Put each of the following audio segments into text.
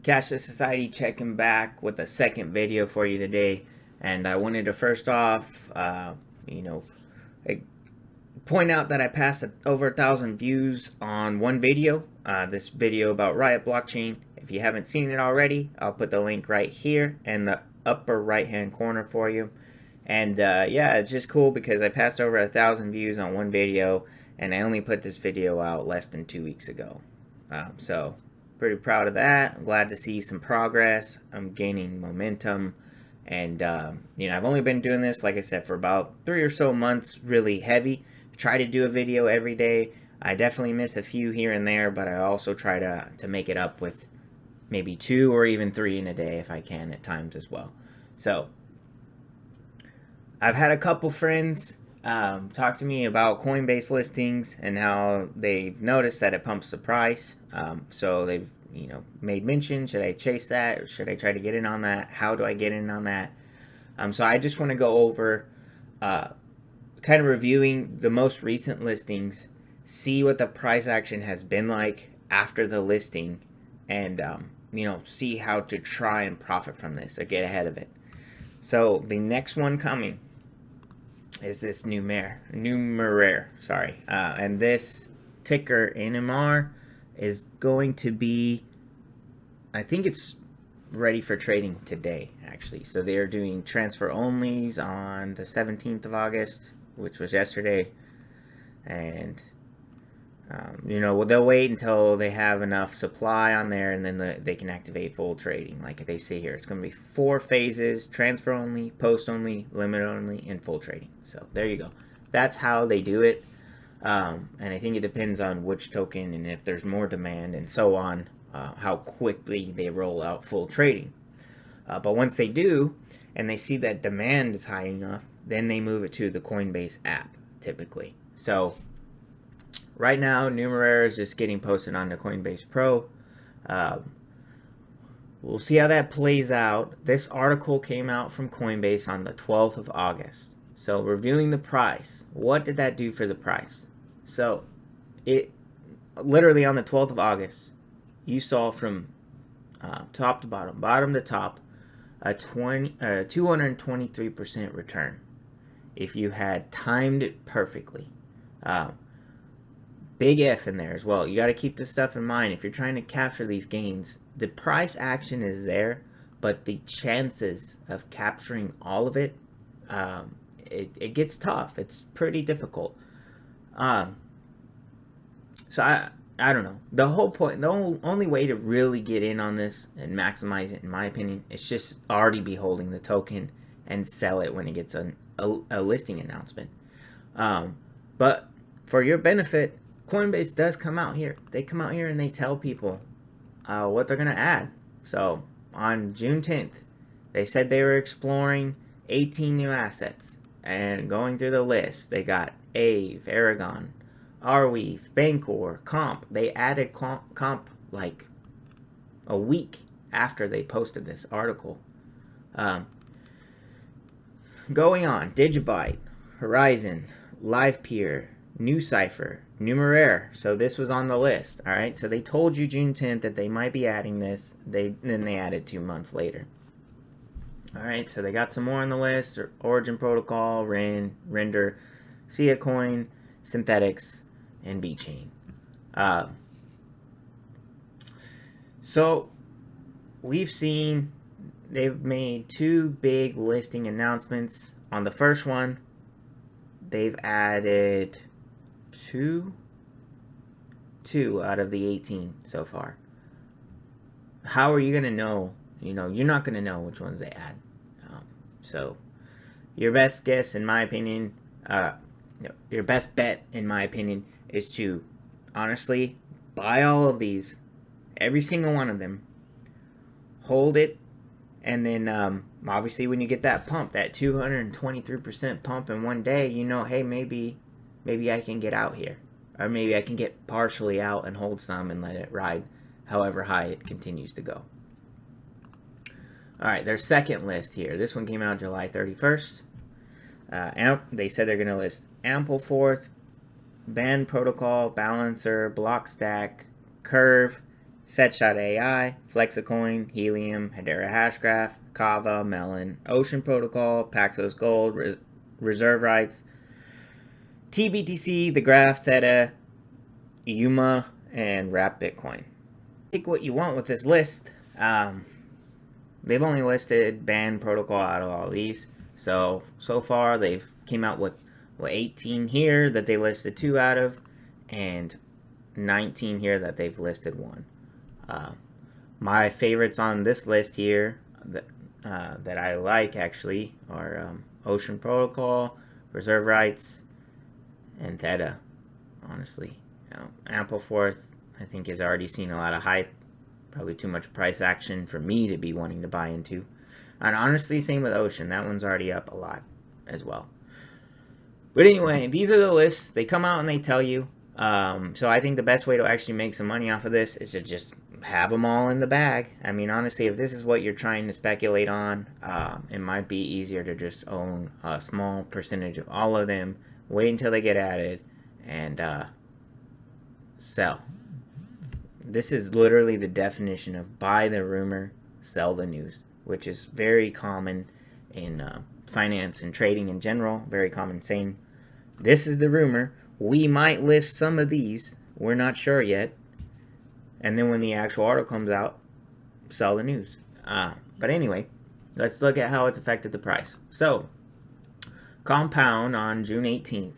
Cashless Society checking back with a second video for you today. And I wanted to first off, point out that I passed over 1,000 views on one video. This video about Riot Blockchain. If you haven't seen it already, I'll put the link right here in the upper right hand corner for you. And yeah, it's just cool because I passed over 1,000 views on one video, and I only put this video out less than 2 weeks ago. So pretty proud of that. I'm glad to see some progress. I'm gaining momentum. And, I've only been doing this, like I said, for about 3 or so months, really heavy. Try to do a video every day. I definitely miss a few here and there, but I also try to make it up with maybe 2 or even 3 in a day if I can at times as well. So I've had a couple friends talk to me about Coinbase listings and how they've noticed that it pumps the price. So they've made mention, should I chase that? Or should I try to get in on that? How do I get in on that? So I just want to go over kind of reviewing the most recent listings, see what the price action has been like after the listing, and see how to try and profit from this or get ahead of it. So the next one coming is this NUMERAIRE, sorry. And this ticker NMR is going to be, I think it's ready for trading today, actually. So they are doing transfer onlys on the 17th of August, which was yesterday. And, they'll wait until they have enough supply on there, and then they can activate full trading. Like they say here, it's going to be 4 phases: transfer only, post only, limit only, and full trading. So there you go. That's how they do it. And I think it depends on which token and if there's more demand and so on, how quickly they roll out full trading. But once they do, and they see that demand is high enough, then they move it to the Coinbase app, typically. So right now, NUMERAIRE is just getting posted on the Coinbase Pro. We'll see how that plays out. This article came out from Coinbase on the 12th of August. So reviewing the price, what did that do for the price? So it literally on the 12th of August, you saw from top to bottom to top, a 223% return if you had timed it perfectly. Big if in there as well. You got to keep this stuff in mind. If you're trying to capture these gains, the price action is there, but the chances of capturing all of it, it gets tough. It's pretty difficult. So I don't know. The whole point, the only way to really get in on this and maximize it, in my opinion, is just already be holding the token and sell it when it gets a listing announcement. But for your benefit, Coinbase does come out here. They come out here and they tell people what they're going to add. So on June 10th, they said they were exploring 18 new assets. And going through the list, they got AVE, Aragon, Arweave, Bancor, Comp. They added Comp like a week after they posted this article. Going on, Digibyte, Horizon, LivePeer, NuCypher, NUMERAIRE. So this was on the list. All right. So they told you June 10th that they might be adding this. Then they added 2 months later. All right. So they got some more on the list: Origin Protocol, Render, Coin, Synthetics, and VeChain. So we've seen they've made 2 big listing announcements. On the first one, they've added 2 out of the 18 so far. How are you going to know? You're not going to know which ones they add. So your best guess, in my opinion, your best bet, in my opinion, is to honestly buy all of these, every single one of them, hold it, and then obviously when you get that pump, that 223% pump in one day, hey, maybe I can get out here, or maybe I can get partially out and hold some and let it ride however high it continues to go. All right, their second list here. This one came out July 31st. They said they're going to list Ampleforth, Band Protocol, Balancer, Blockstack, Curve, Fetch.ai, Flexicoin, Helium, Hedera Hashgraph, Kava, Melon, Ocean Protocol, Paxos Gold, Reserve Rights, TBTC, The Graph, Theta, Yuma, and Wrap Bitcoin. Take what you want with this list. They've only listed Band Protocol out of all these. So far they've came out with 18 here that they listed 2 out of, and 19 here that they've listed 1. My favorites on this list here that I like actually are Ocean Protocol, Reserve Rights, and Theta. Honestly, Ampleforth I think has already seen a lot of hype, probably too much price action for me to be wanting to buy into. And honestly, same with Ocean. That one's already up a lot as well. But anyway, these are the lists. They come out and they tell you. So I think the best way to actually make some money off of this is to just have them all in the bag. I mean, honestly, if this is what you're trying to speculate on, it might be easier to just own a small percentage of all of them, wait until they get added, and sell. This is literally the definition of buy the rumor, sell the news, which is very common in finance and trading in general. Very common saying. This is the rumor. We might list some of these. We're not sure yet. And then when the actual article comes out, sell the news. But anyway, let's look at how it's affected the price. So, Compound on June 18th.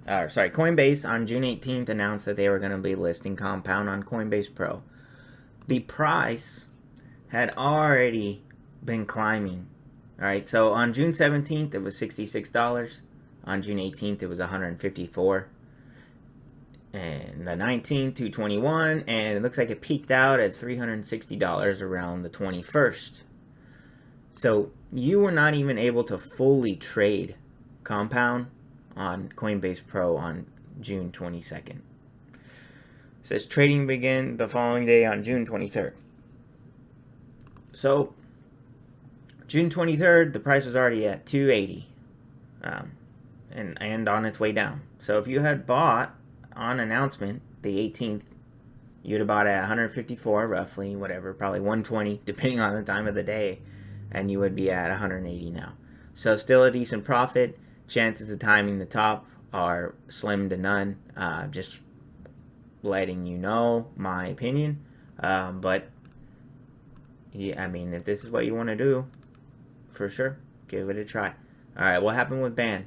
Coinbase on June 18th announced that they were going to be listing Compound on Coinbase Pro. The price had already been climbing. Alright, so on June 17th it was $66. On June 18th it was $154. And the 19th, $221, and it looks like it peaked out at $360 around the 21st. So you were not even able to fully trade Compound on Coinbase Pro on June 22nd. It says trading began the following day on June 23rd. So June 23rd, the price was already at $280, and on its way down. So if you had bought on announcement the 18th, you'd have bought at 154 roughly, whatever, probably 120 depending on the time of the day, and you would be at 180 now. So still a decent profit. Chances of timing the top are slim to none. Just letting you know my opinion. But yeah, I mean, if this is what you want to do, for sure, give it a try. Alright, what happened with Band?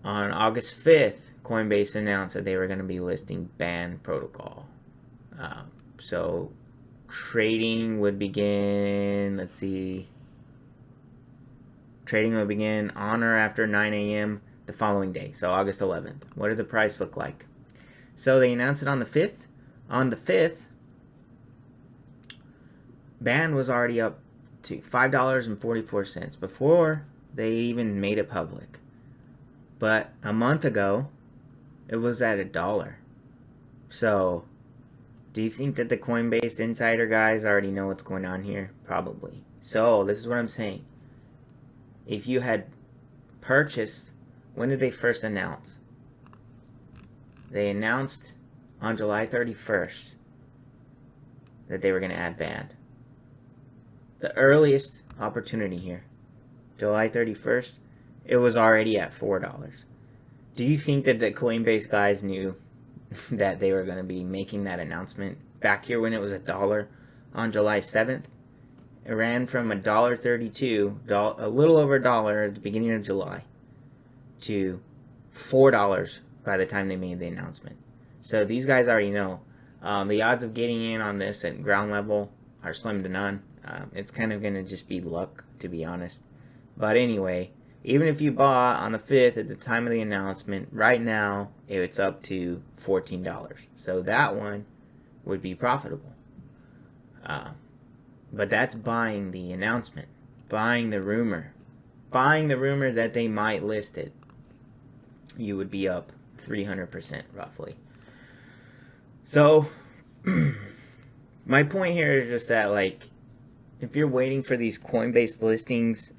On August 5th, Coinbase announced that they were going to be listing Band Protocol. So trading would begin, let's see, trading would begin on or after 9 a.m. the following day, so August 11th. What did the price look like? So they announced it on the 5th. On the 5th, Band was already up to $5.44 before they even made it public. But a month ago, it was at $1. So, do you think that the Coinbase insider guys already know what's going on here? Probably. So, this is what I'm saying. If you had purchased, when did they first announce? They announced on July 31st that they were going to add Band. The earliest opportunity here, July 31st, it was already at $4. Do you think that the Coinbase guys knew that they were going to be making that announcement back here when it was $1 on July 7th? It ran from $1.32, a little over $1 at the beginning of July, to $4 by the time they made the announcement. So these guys already know. The odds of getting in on this at ground level are slim to none. It's kind of going to just be luck, to be honest. But anyway, even if you bought on the 5th at the time of the announcement, right now it's up to $14. So that one would be profitable. But that's buying the announcement, buying the rumor that they might list it. You would be up 300% roughly. So my point here is just that, like, if you're waiting for these Coinbase listings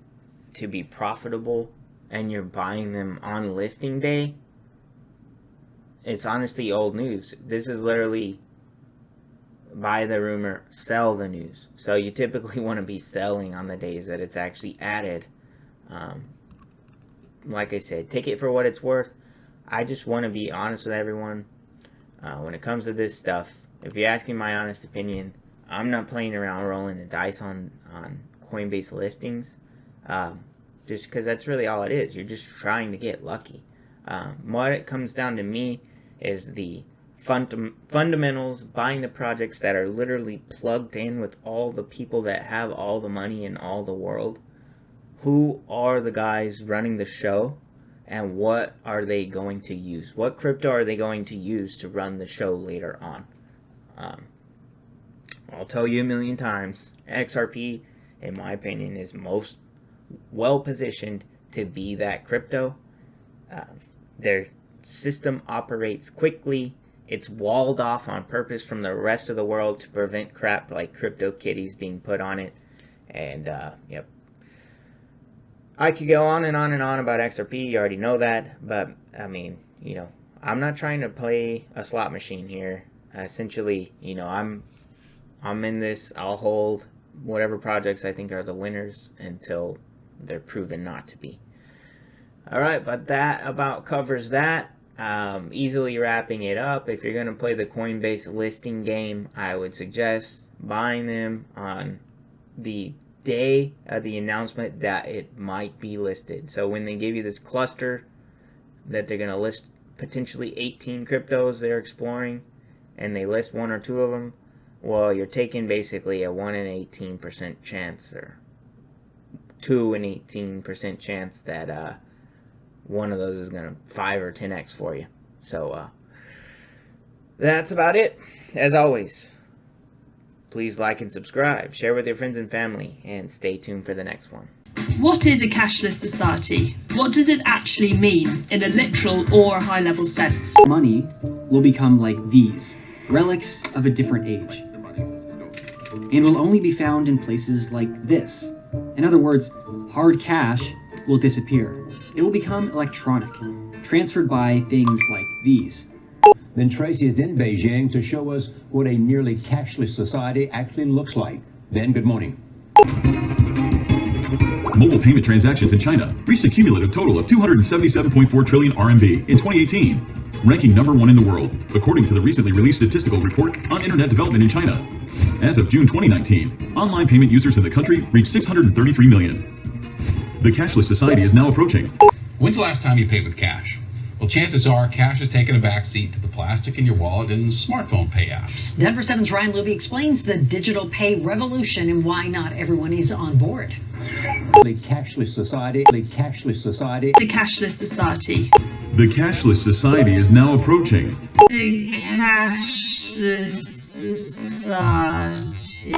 to be profitable and you're buying them on listing day, it's honestly old news. This is literally buy the rumor, sell the news. So you typically want to be selling on the days that it's actually added. Like I said, take it for what it's worth. I just want to be honest with everyone when it comes to this stuff. If you're asking my honest opinion, I'm not playing around rolling the dice on Coinbase listings, just because that's really all it is. You're just trying to get lucky. What it comes down to me is the fundamentals, buying the projects that are literally plugged in with all the people that have all the money in all the world. Who are the guys running the show, and what are they going to use? What crypto are they going to use to run the show later on? I'll tell you a million times, XRP, in my opinion, is most well positioned to be that crypto. Their system operates quickly. It's walled off on purpose from the rest of the world to prevent crap like crypto kitties being put on it. And yep, I could go on and on and on about XRP. You already know that, but I mean, you know, I'm not trying to play a slot machine here. Essentially, you know, I'm in this. I'll hold whatever projects I think are the winners until they're proven not to be. All right, but that about covers that. Easily wrapping it up. If you're going to play the Coinbase listing game, I would suggest buying them on the day of the announcement that it might be listed. So when they give you this cluster that they're going to list potentially 18 cryptos they're exploring, and they list one or two of them, well, you're taking basically a 1 in 18% chance, or 2 in 18% chance that one of those is going to 5 or 10x for you. So that's about it. As always, please like and subscribe, share with your friends and family, and stay tuned for the next one. What is a cashless society? What does it actually mean in a literal or high-level sense? Money will become like these, relics of a different age, and will only be found in places like this. In other words, hard cash will disappear. It will become electronic, transferred by things like these. Then Tracy is in Beijing to show us what a nearly cashless society actually looks like. Ben, good morning. Mobile payment transactions in China reached a cumulative total of 277.4 trillion RMB in 2018, ranking #1 in the world, according to the recently released statistical report on internet development in China. As of June 2019, online payment users in the country reached 633 million. The cashless society is now approaching. When's the last time you paid with cash? Well, chances are cash has taken a backseat to the plastic in your wallet and smartphone pay apps. Denver 7's Ryan Luby explains the digital pay revolution and why not everyone is on board. The cashless society, the cashless society. The cashless society. The cashless society is now approaching. The cashless society.